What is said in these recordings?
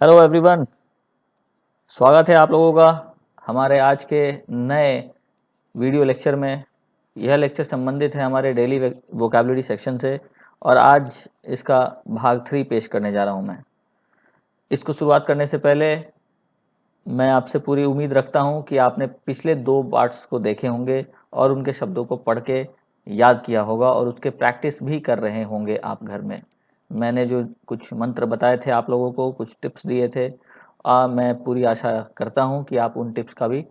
Hello everyone, स्वागत है आप लोगों का हमारे आज के नए वीडियो लेक्चर में। यह लेक्चर संबंधित है हमारे डेली वोकैबुलरी सेक्शन से और आज इसका भाग 3 पेश करने जा रहा हूं मैं। इसको शुरुआत करने से पहले मैं आपसे पूरी उम्मीद रखता हूं कि आपने पिछले 2 पार्ट्स को देखे होंगे और उनके शब्दों को पढ़ के याद किया होगा और उसके प्रैक्टिस भी कर रहे होंगे आप घर में। मैंने जो कुछ मंत्र बताए थे आप लोगों को, कुछ टिप्स दिए थे, मैं पूरी आशा करता हूं कि आप उन टिप्स का भी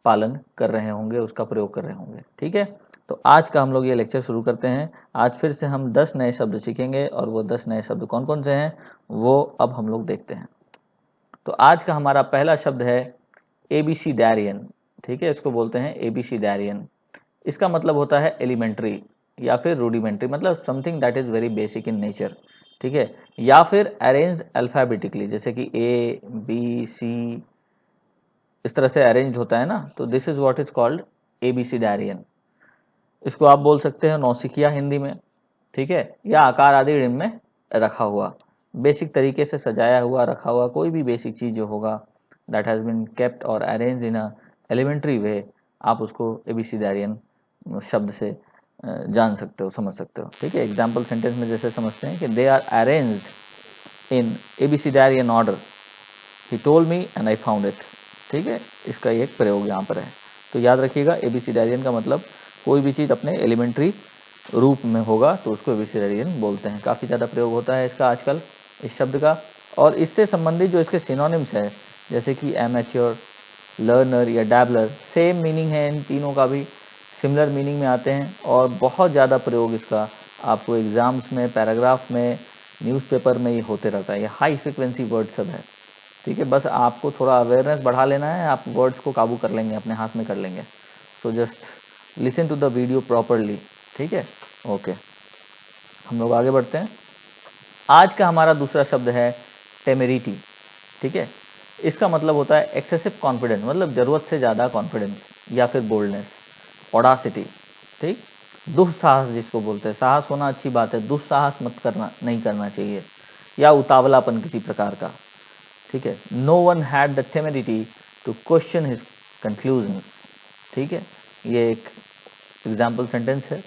पालन कर रहे होंगे, उसका प्रयोग कर रहे होंगे। ठीक है, तो आज का हम लोग ये लेक्चर शुरू करते हैं। आज फिर से हम 10 नए शब्द सीखेंगे और वो 10 नए शब्द कौन कौन से हैं वो अब हम लोग देखते हैं। तो आज का हमारा पहला शब्द है एबीसीडैरियन। ठीक है, इसको बोलते हैं एबीसीडैरियन। इसका मतलब होता है एलिमेंट्री या फिर रूडिमेंट्री, मतलब something that is very basic in nature. ठीक है, या फिर अरेंज अल्फाबेटिकली, जैसे कि ए बी सी इस तरह से अरेंज होता है ना, तो this is what is called abecedarian. इसको आप बोल सकते हैं नौसिखिया हिंदी में। ठीक है, या आकार आदि रिम में रखा हुआ, बेसिक तरीके से सजाया हुआ रखा हुआ कोई भी बेसिक चीज जो होगा दैट हैज बीन केप्ट और अरेंज इन अ एलिमेंट्री वे, आप उसको एबीसीडैरियन शब्द से जान सकते हो, समझ सकते हो। ठीक है, एग्जाम्पल सेंटेंस में जैसे समझते हैं कि they are arranged in abecedarian order, he told me and I found it. ठीक है, इसका एक प्रयोग यहाँ पर है। तो याद रखिएगा, एबीसीडैरियन का मतलब कोई भी चीज़ अपने एलिमेंट्री रूप में होगा तो उसको एबीसीडैरियन बोलते हैं। काफ़ी ज़्यादा प्रयोग होता है इसका आजकल, इस शब्द का। और इससे संबंधित जो इसके सिनोनिम्स है, जैसे कि एमेच्योर, लर्नर या डैबलर, सेम मीनिंग है इन तीनों का भी, सिमिलर मीनिंग में आते हैं और बहुत ज़्यादा प्रयोग इसका आपको एग्जाम्स में, पैराग्राफ में, न्यूज़पेपर में ये होते रहता है। ये हाई फ्रिक्वेंसी वर्ड सब है। ठीक है, बस आपको थोड़ा अवेयरनेस बढ़ा लेना है, आप वर्ड्स को काबू कर लेंगे, अपने हाथ में कर लेंगे। So just listen to the video properly. ठीक है, ओके, हम लोग आगे बढ़ते हैं। आज का हमारा दूसरा शब्द है टेमेरिटी। ठीक है, इसका मतलब होता है एक्सेसिव कॉन्फिडेंस, मतलब जरूरत से ज़्यादा कॉन्फिडेंस या फिर बोल्डनेस, ऑडासिटी। ठीक, दुस्साहस जिसको बोलते हैं, साहस होना अच्छी बात है, दुस्साहस मत करना, नहीं करना चाहिए, या उतावलापन किसी प्रकार का। ठीक है, no one had the temerity to question his conclusions. ठीक है, ये एक एग्जाम्पल सेंटेंस है।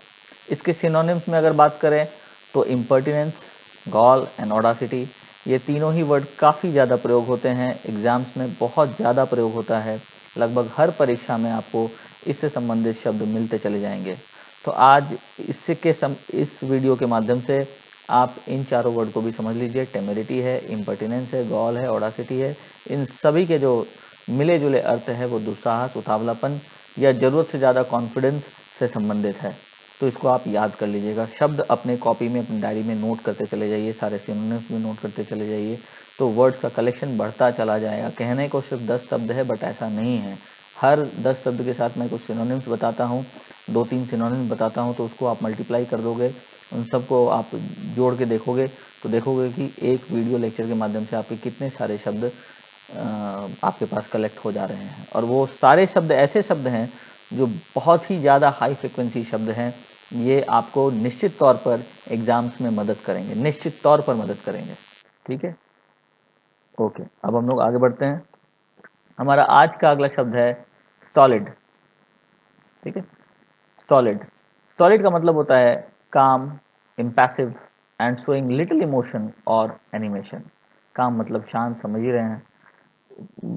इसके सिनोनिम्स में अगर बात करें तो इम्पर्टिनेंस, गॉल एंड ऑडासिटी, ये तीनों ही वर्ड काफ़ी ज़्यादा प्रयोग होते हैं एग्जाम्स में, बहुत ज़्यादा प्रयोग होता है। लगभग हर परीक्षा में आपको इससे संबंधित शब्द मिलते चले जाएंगे। तो आज इस वीडियो के माध्यम से आप इन चारों वर्ड को भी समझ लीजिए। टेमेरिटी है, इम्पर्टिनेंस है, गॉल है, ऑडासिटी है। इन सभी के जो मिले जुले अर्थ है वो दुस्साहस, उतावलापन या ज़रूरत से ज़्यादा कॉन्फिडेंस से संबंधित है। तो इसको आप याद कर लीजिएगा। शब्द अपने कॉपी में, अपनी डायरी में नोट करते चले जाइए, सारे सिनोनिम्स भी नोट करते चले जाइए, तो वर्ड्स का कलेक्शन बढ़ता चला जाएगा। कहने को सिर्फ 10 शब्द है, बट ऐसा नहीं है। हर 10 शब्द के साथ मैं कुछ सिनोनिम्स बताता हूँ, 2-3 सिनोनिम्स बताता हूँ, तो उसको आप मल्टीप्लाई कर दोगे, उन सबको आप जोड़ के देखोगे तो देखोगे कि एक वीडियो लेक्चर के माध्यम से आपके कितने सारे शब्द आपके पास कलेक्ट हो जा रहे हैं। और वो सारे शब्द ऐसे शब्द हैं जो बहुत ही ज़्यादा हाई फ्रिक्वेंसी शब्द हैं। ये आपको निश्चित तौर पर एग्जाम्स में मदद करेंगे, निश्चित तौर पर मदद करेंगे। ठीक है, ओके, अब हम लोग आगे बढ़ते हैं। हमारा आज का अगला शब्द है स्टॉलिड। ठीक है, स्टॉलिड, स्टॉलिड का मतलब होता है काम, impassive and showing little emotion और एनिमेशन। काम मतलब शांत, समझ ही रहे हैं,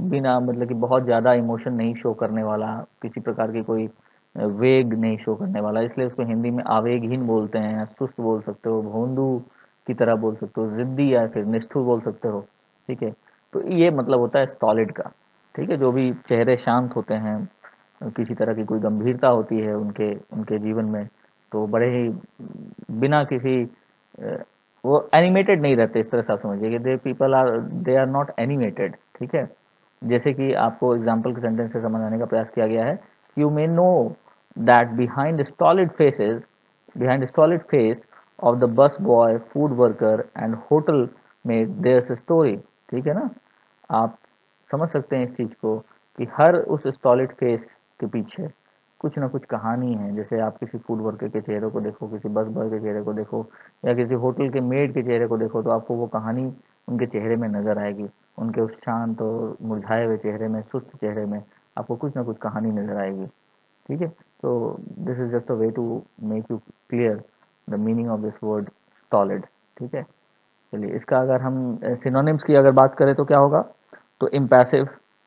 बिना मतलब कि बहुत ज़्यादा इमोशन नहीं शो करने वाला, किसी प्रकार की कोई वेग नहीं शो करने वाला, इसलिए उसको हिंदी में आवेगहीन बोलते हैं, सुस्त बोल सकते हो, भोंदू की तरह बोल सकते हो, जिद्दी या फिर निष्ठुर बोल सकते हो। ठीक है, तो ये मतलब होता है स्टॉलिड का। ठीक है, जो भी चेहरे शांत होते हैं, किसी तरह की कोई गंभीरता होती है उनके उनके जीवन में, तो बड़े ही बिना किसी वो एनिमेटेड नहीं रहते। इस तरह से आप समझिए कि दे आर नॉट एनिमेटेड। ठीक है, जैसे कि आपको एग्जाम्पल के सेंटेंस से समझाने का प्रयास किया गया है, you may know that behind stolid face of the bus boy, food worker and hotel maid theirs story. ठीक है ना, आप समझ सकते हैं इस चीज को कि हर उस स्टॉलिड फेस के पीछे कुछ ना कुछ कहानी है। जैसे आप किसी फूड वर्कर के चेहरे को देखो, किसी बस बॉय के चेहरे को देखो, या किसी होटल के मेड के चेहरे को देखो, तो आपको वो कहानी उनके चेहरे में नज़र आएगी, उनके उस शांत और मुरझाए हुए चेहरे में, सुस्त चेहरे में आपको कुछ ना कुछ कहानी नज़र आएगी। ठीक है, तो this is just a way to make you clear the meaning of this word stolid. ठीक है, चलिए इसका अगर हम सिनोनिम्स की अगर बात करें तो क्या होगा, तो इम्पैसिव,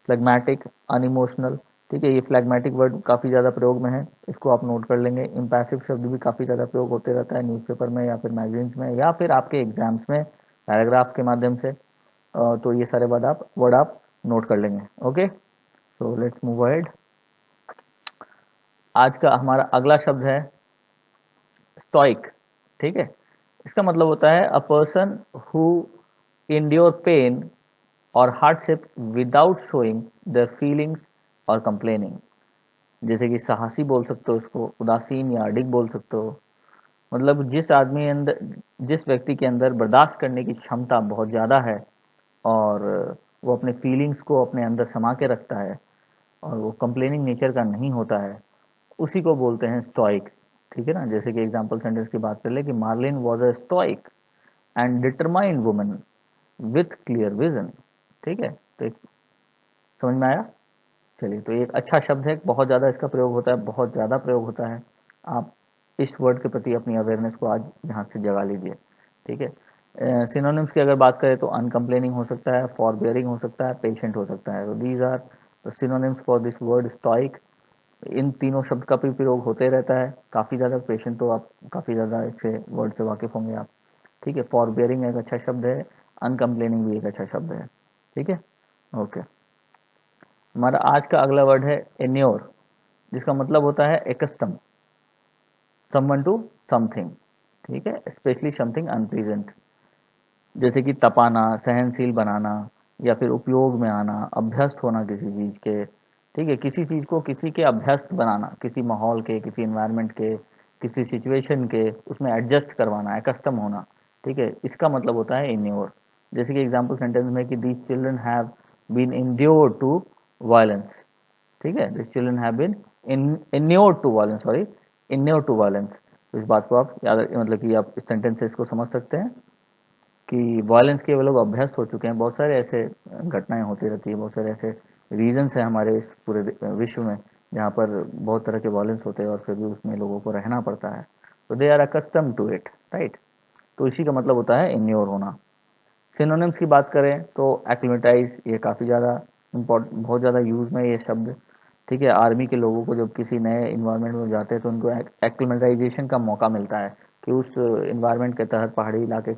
फ्लेगमेटिक, अनइमोशनल। ठीक है, ये फ्लेगमेटिक वर्ड काफ़ी ज़्यादा प्रयोग में है, इसको आप नोट कर लेंगे। इम्पैसिव शब्द भी काफ़ी ज़्यादा प्रयोग होते रहता है न्यूज़पेपर में या फिर मैगजीन्स में या फिर आपके एग्जाम्स में पैराग्राफ के माध्यम से। तो ये सारे वर्ड आप नोट कर लेंगे। Okay, so let's move ahead. आज का हमारा अगला शब्द है स्टोइक। ठीक है, इसका मतलब होता है a person who endure pain और hardship without showing their feelings और कंप्लेनिंग। जैसे कि साहसी बोल सकते हो इसको, उदासीन या अडिग बोल सकते हो। मतलब जिस व्यक्ति के अंदर बर्दाश्त करने की क्षमता बहुत ज़्यादा है और वो अपने फीलिंग्स को अपने अंदर समा के रखता है और वो कंप्लेनिंग नेचर का नहीं होता है, उसी को बोलते हैं स्टोइक। ठीक है ना, जैसे कि एग्जाम्पल सेंटेंस की बात कर ले कि Marlin was a stoic and determined woman with clear vision. ठीक है, तो एक समझ में आया। चलिए, तो ये एक अच्छा शब्द है, बहुत ज़्यादा इसका प्रयोग होता है, बहुत ज़्यादा प्रयोग होता है। आप इस वर्ड के प्रति अपनी अवेयरनेस को आज यहाँ से जगा लीजिए। ठीक है, सिनोनिम्स की अगर बात करें तो अनकम्प्लेनिंग हो सकता है, फॉरबेयरिंग हो सकता है, पेशेंट हो सकता है। तो these are the synonyms for this word stoic. इन तीनों शब्द का भी प्रयोग होते रहता है काफ़ी ज़्यादा। पेशेंट तो आप काफ़ी ज़्यादा इससे वर्ड से वाकिफ होंगे आप। ठीक है, फॉरबेयरिंग एक अच्छा शब्द है, अनकम्प्लेनिंग भी एक अच्छा शब्द है। ठीक है, ओके। हमारा आज का अगला वर्ड है एन्योर, जिसका मतलब होता है एकस्टम समवन टू समथिंग। ठीक है, स्पेशली समथिंग अनप्लीजेंट। जैसे कि तपाना, सहनशील बनाना या फिर उपयोग में आना, अभ्यस्त होना किसी चीज़ के। ठीक है, किसी चीज़ को किसी के अभ्यस्त बनाना, किसी माहौल के, किसी इन्वायरमेंट के, किसी सिचुएशन के, उसमें एडजस्ट करवाना, एकस्टम होना। ठीक है, इसका मतलब होता है इन्योर। जैसे कि एग्जाम्पल सेंटेंस में कि these children have been inured to violence. ठीक है, this children have been inured to violence, sorry, inured to violence. तो इस बात को आप याद, मतलब कि आप इस सेंटेंस से इसको समझ सकते हैं कि वायलेंस के वो लोग अभ्यस्त हो चुके हैं। बहुत सारे ऐसे घटनाएं होती रहती है, बहुत सारे ऐसे रीजन्स हैं हमारे इस पूरे विश्व में जहाँ पर बहुत तरह के वायलेंस होते हैं और फिर भी उसमें लोगों को रहना पड़ता है। तो they are accustom to it, right. तो इसी का मतलब होता है इन्योर होना। सिनोनिम्स की बात करें तो एक्लिमेटाइज, ये काफ़ी ज़्यादा बहुत ज़्यादा यूज़ में ये शब्द। ठीक है, आर्मी के लोगों को जब किसी नए इन्वायरमेंट में जाते हैं तो उनको एक्लिमेटाइजेशन का मौका मिलता है कि उस इन्वायरमेंट के तहत पहाड़ी इलाके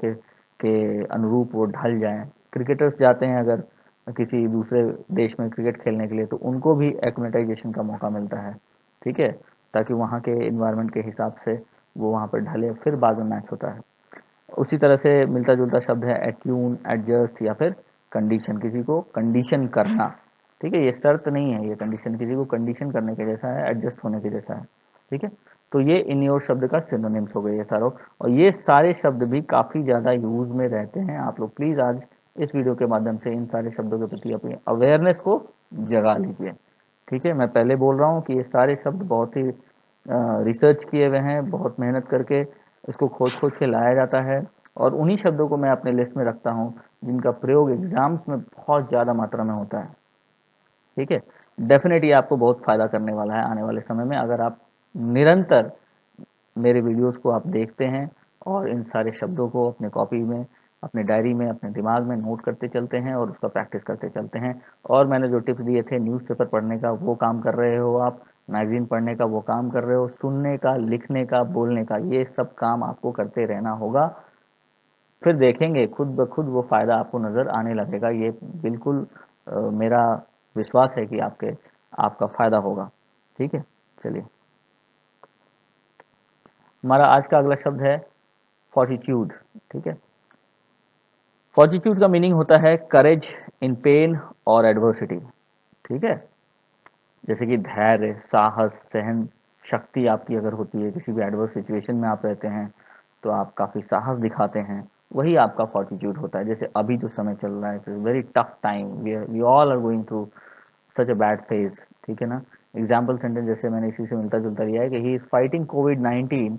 के अनुरूप वो ढल जाएं। क्रिकेटर्स जाते हैं अगर किसी दूसरे देश में क्रिकेट खेलने के लिए तो उनको भी एक्लिमेटाइजेशन का मौका मिलता है। ठीक है, ताकि वहाँ के इन्वायरमेंट के हिसाब से वो वहाँ पर ढले, फिर बाद में मैच होता है। उसी तरह से मिलता जुलता शब्द है एट्यून, एडजस्ट या फिर कंडीशन, किसी को कंडीशन करना। ठीक है, ये शर्त नहीं है, ये कंडीशन किसी को कंडीशन करने के जैसा है, एडजस्ट होने के जैसा है। ठीक है, तो ये इन्योर शब्द का सिनोनिम्स हो गए ये सारों। और ये सारे शब्द भी काफ़ी ज़्यादा यूज़ में रहते हैं। आप लोग प्लीज़ आज इस वीडियो के माध्यम से इन सारे शब्दों के प्रति अपनी अवेयरनेस को जगा लीजिए। ठीक है, मैं पहले बोल रहा हूँ कि ये सारे शब्द बहुत ही रिसर्च किए हुए हैं, बहुत मेहनत करके इसको खोज खोज के लाया जाता है और उन्हीं शब्दों को मैं अपने लिस्ट में रखता हूँ जिनका प्रयोग एग्जाम्स में बहुत ज़्यादा मात्रा में होता है। ठीक है, डेफिनेटली आपको बहुत फ़ायदा करने वाला है आने वाले समय में अगर आप निरंतर मेरे वीडियोस को आप देखते हैं और इन सारे शब्दों को अपने कॉपी में, अपने डायरी में, अपने दिमाग में नोट करते चलते हैं और उसका प्रैक्टिस करते चलते हैं। और मैंने जो टिप्स दिए थे, न्यूज़पेपर पढ़ने का वो काम कर रहे हो आप, मैगजीन पढ़ने का वो काम कर रहे हो, सुनने का, लिखने का, बोलने का, ये सब काम आपको करते रहना होगा। फिर देखेंगे खुद ब खुद वो फ़ायदा आपको नज़र आने लगेगा। ये बिल्कुल मेरा विश्वास है कि आपका फ़ायदा होगा। ठीक है, चलिए हमारा आज का अगला शब्द है फॉर्टिट्यूड। ठीक है, फॉर्टिट्यूड का मीनिंग होता है करेज इन पेन और एडवर्सिटी। ठीक है, जैसे कि धैर्य, साहस, सहन शक्ति आपकी अगर होती है, किसी भी एडवर्स सिचुएशन में आप रहते हैं तो आप काफ़ी साहस दिखाते हैं, वही आपका फॉर्टिट्यूड होता है। जैसे अभी जो समय चल रहा है, it's very tough time, we all are going through such a bad phase. ठीक है ना, एग्जाम्पल सेंटेंस जैसे मैंने इसी से मिलता जुलता लिया है कि ही इज़ फाइटिंग कोविड-19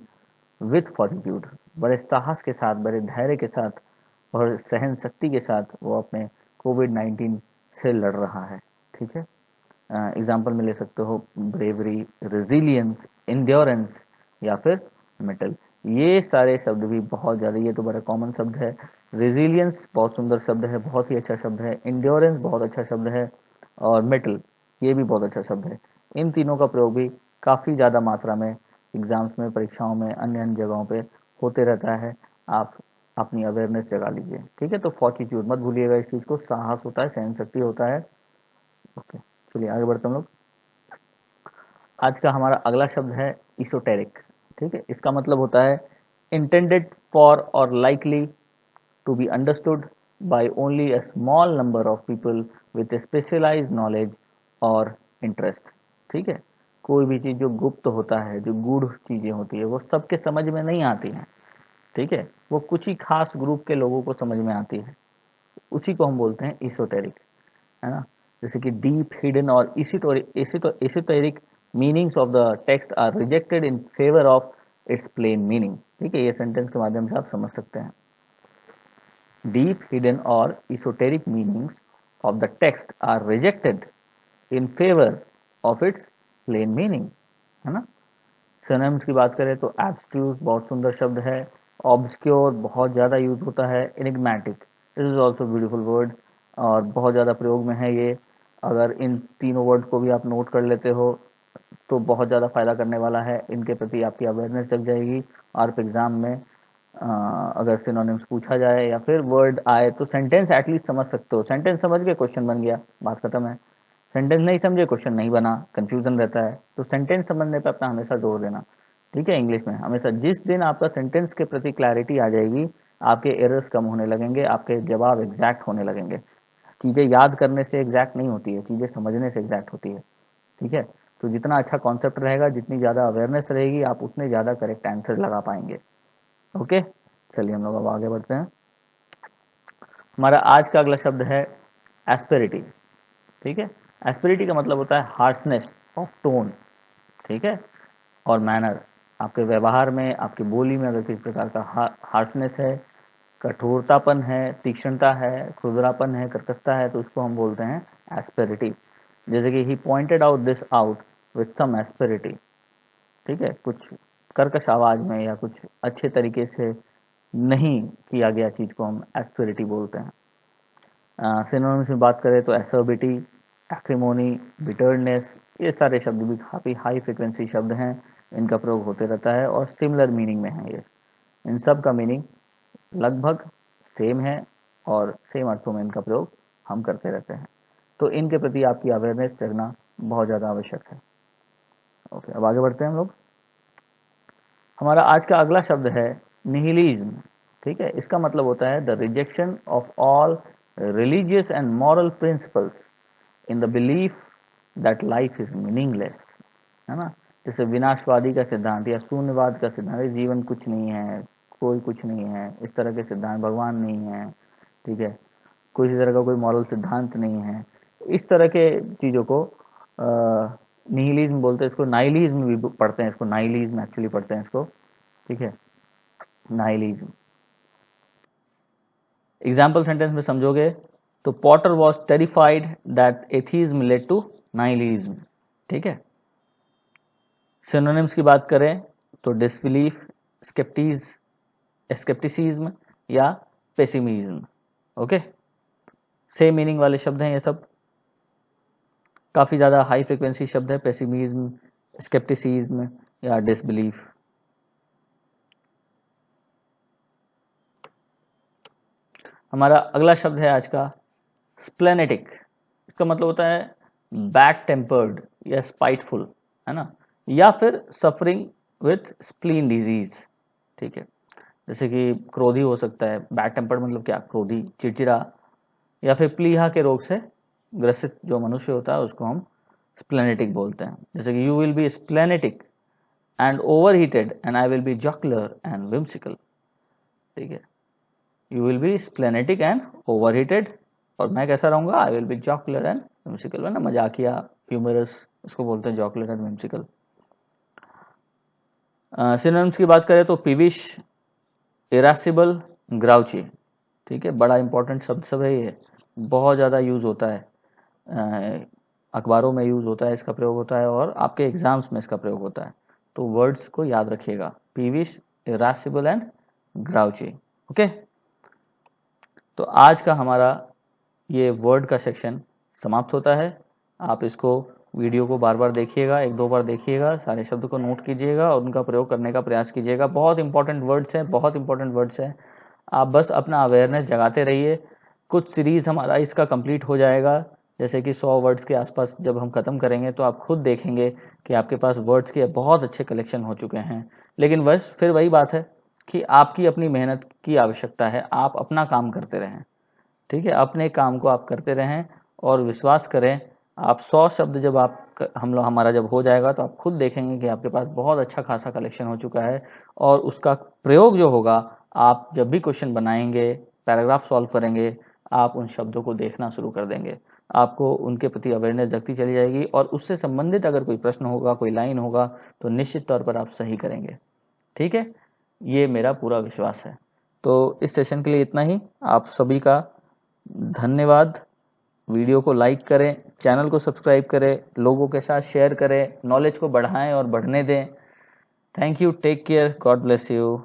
विथ फॉर्टिट्यूड। बड़े साहस के साथ, बड़े धैर्य के साथ और सहन शक्ति के साथ वो अपने कोविड-19 से लड़ रहा है। ठीक है, एग्जाम्पल में ले सकते हो ब्रेवरी, रेजिलियंस, इंड्योरेंस या फिर मेटल। ये सारे शब्द भी बहुत ज़्यादा, ये तो बड़ा कॉमन शब्द है। रेजिलियंस बहुत सुंदर शब्द है, बहुत ही अच्छा शब्द है। इंड्योरेंस बहुत अच्छा शब्द है, और मेटल ये भी बहुत अच्छा शब्द है। इन तीनों का प्रयोग भी काफ़ी ज़्यादा मात्रा में एग्जाम्स में, परीक्षाओं में, अन्य अन्य जगहों पे होते रहता है। आप अपनी अवेयरनेस जगा लीजिए। ठीक है, तो फॉर्टिट्यूड मत भूलिएगा इस चीज़ को, साहस होता है, सहन शक्ति होता है। ओके, चलिए आगे बढ़ते हम लोग। आज का हमारा अगला शब्द है इसोटेरिक। ठीक है, इसका मतलब होता है इंटेंडेड फॉर और likely to be understood by only a small number of people with specialised knowledge और इंटरेस्ट। ठीक है, कोई भी चीज़ जो गुप्त होता है, जो गूढ़ चीज़ें होती है, वो सबके समझ में नहीं आती हैं। ठीक है, वो कुछ ही खास ग्रुप के लोगों को समझ में आती है, उसी को हम बोलते हैं इसोटेरिक, है ना। जैसे कि डीप, हिडन और esoteric meanings of the text are rejected in favour of its plain meaning. ठीक है, ये सेंटेंस के माध्यम से आप समझ सकते हैं। डीप, हिडन और esoteric meanings of the text are rejected in favor of its plain meaning, है ना। सिनोनिम्स की बात करें तो एब्स्ट्रूट बहुत सुंदर शब्द है, ऑब्सक्योर बहुत ज़्यादा यूज होता है, enigmatic this is also beautiful word और बहुत ज़्यादा प्रयोग में है ये। अगर इन तीनों वर्ड को भी आप नोट कर लेते हो तो बहुत ज़्यादा फायदा करने वाला है, इनके प्रति आपकी अवेयरनेस जग जाएगी। और एग्जाम में अगर सिनोनिम्स पूछा जाए या फिर वर्ड आए तो सेंटेंस एटलीस्ट समझ सकते हो। सेंटेंस समझ गए, क्वेश्चन बन गया, बात खत्म है। सेंटेंस नहीं समझे, क्वेश्चन नहीं बना, कंफ्यूजन रहता है। तो सेंटेंस समझने पे अपना हमेशा जोर देना। ठीक है, इंग्लिश में हमेशा जिस दिन आपका सेंटेंस के प्रति क्लैरिटी आ जाएगी, आपके एरर्स कम होने लगेंगे, आपके जवाब एग्जैक्ट होने लगेंगे। चीज़ें याद करने से एग्जैक्ट नहीं होती है, चीज़ें समझने से एग्जैक्ट होती है। ठीक है, तो जितना अच्छा कॉन्सेप्ट रहेगा, जितनी ज़्यादा अवेयरनेस रहेगी, आप उतने ज़्यादा करेक्ट आंसर लगा पाएंगे। ओके, चलिए हम लोग अब आगे बढ़ते हैं। हमारा आज का अगला शब्द है एस्पेरिटी। ठीक है, एस्पेरिटी का मतलब होता है हार्शनेस ऑफ टोन। ठीक है, और मैनर, आपके व्यवहार में, आपकी बोली में अगर किसी प्रकार का हार्शनेस है, कठोरतापन है, तीक्ष्णता है, खुरदरापन है, कर्कशता है, तो उसको हम बोलते हैं एस्पेरिटी। जैसे कि he pointed out this out with some asperity. ठीक है, कुछ कर्कश आवाज में या कुछ अच्छे तरीके से नहीं किया गया चीज को हम एस्पेरिटी बोलते हैं। सिनोनिम्स में बात करें तो एसर्बिटी, एक्रिमोनी, बिटरनेस, ये सारे शब्द भी काफ़ी हाई फ्रिक्वेंसी शब्द हैं, इनका प्रयोग होते रहता है और सिमिलर मीनिंग में है ये। इन सब का मीनिंग लगभग सेम है और सेम अर्थों में इनका प्रयोग हम करते रहते हैं। तो इनके प्रति आपकी अवेयरनेस जगना बहुत ज़्यादा आवश्यक है। ओके, अब आगे बढ़ते हैं हम लोग। हमारा आज का अगला शब्द है निहिलिज्म। ठीक है, इसका मतलब होता है the rejection of all religious and moral principles in the belief that life is meaningless, है ना। जैसे विनाशवादी का सिद्धांत या शून्यवाद का सिद्धांत, जीवन कुछ नहीं है, कोई कुछ नहीं है, इस तरह के सिद्धांत, भगवान नहीं है। ठीक है, किसी तरह का कोई मॉरल सिद्धांत नहीं है, इस तरह के चीज़ों को निहिलिज्म बोलते हैं। इसको नाइलिज्म भी पढ़ते हैं, इसको नाइलिज्म एक्चुअली पढ़ते हैं इसको। ठीक है, नाइलिज्म। एग्जाम्पल सेंटेंस में समझोगे तो Potter was terrified that atheism led to nihilism. ठीक है, सिनोनिम्स की बात करें तो डिसबिलीफ, स्केप्टिसिज्म या पेसिमिज्म। ओके, सेम मीनिंग वाले शब्द हैं ये सब, काफ़ी ज़्यादा हाई फ्रिक्वेंसी शब्द है, पेसिमिज्म, स्केप्टिसिज्म या डिसबिलीफ। हमारा अगला शब्द है आज का स्प्लेनेटिक। इसका मतलब होता है बैड टेम्पर्ड या स्पाइटफुल, है ना, या फिर सफरिंग विथ स्प्लीन डिजीज। ठीक है, जैसे कि क्रोधी हो सकता है, बैड टेम्पर्ड मतलब क्या, क्रोधी, चिड़चिड़ा, या फिर प्लीहा के रोग से ग्रसित जो मनुष्य होता है उसको हम स्प्लेनेटिक बोलते हैं। जैसे कि you will be splenetic and overheated and I will be jocular and whimsical. ठीक है, you will be splenetic and overheated, और मैं कैसा रहूंगा, I will be jocular and whimsical, है ना, मजाकिया, ह्यूमरस, उसको बोलते हैं जॉकुलर एंड विम्सिकल। सिनोनिम्स की बात करें तो पीविश, इरासिबल, ग्राउची। ठीक है, बड़ा इंपॉर्टेंट शब्द सब है ये, बहुत ज़्यादा यूज़ होता है, अखबारों में यूज़ होता है, इसका प्रयोग होता है और आपके एग्जाम्स में इसका प्रयोग होता है। तो वर्ड्स को याद रखिएगा, पीविश, इरासिबल एंड ग्राउची। ओके, तो आज का हमारा ये वर्ड का सेक्शन समाप्त होता है। आप इसको वीडियो को बार बार देखिएगा, 1-2 बार देखिएगा, सारे शब्द को नोट कीजिएगा और उनका प्रयोग करने का प्रयास कीजिएगा। बहुत इंपॉर्टेंट वर्ड्स हैं, बहुत इंपॉर्टेंट वर्ड्स हैं। आप बस अपना अवेयरनेस जगाते रहिए। कुछ सीरीज़ हमारा इसका कंप्लीट हो जाएगा, जैसे कि 100 वर्ड्स के आसपास जब हम ख़त्म करेंगे तो आप खुद देखेंगे कि आपके पास वर्ड्स के बहुत अच्छे कलेक्शन हो चुके हैं। लेकिन बस फिर वही बात है कि आपकी अपनी मेहनत की आवश्यकता है, आप अपना काम करते रहें। ठीक है, अपने काम को आप करते रहें और विश्वास करें, आप 100 शब्द जब हमारा जब हो जाएगा तो आप खुद देखेंगे कि आपके पास बहुत अच्छा खासा कलेक्शन हो चुका है और उसका प्रयोग जो होगा, आप जब भी क्वेश्चन बनाएंगे, पैराग्राफ सॉल्व करेंगे, आप उन शब्दों को देखना शुरू कर देंगे। आपको उनके प्रति अवेयरनेस जगती चली जाएगी और उससे संबंधित अगर कोई प्रश्न होगा, कोई लाइन होगा, तो निश्चित तौर पर आप सही करेंगे। ठीक है, ये मेरा पूरा विश्वास है। तो इस सेशन के लिए इतना ही। आप सभी का धन्यवाद। वीडियो को लाइक करें, चैनल को सब्सक्राइब करें, लोगों के साथ शेयर करें, नॉलेज को बढ़ाएं और बढ़ने दें। Thank you, take care, God bless you.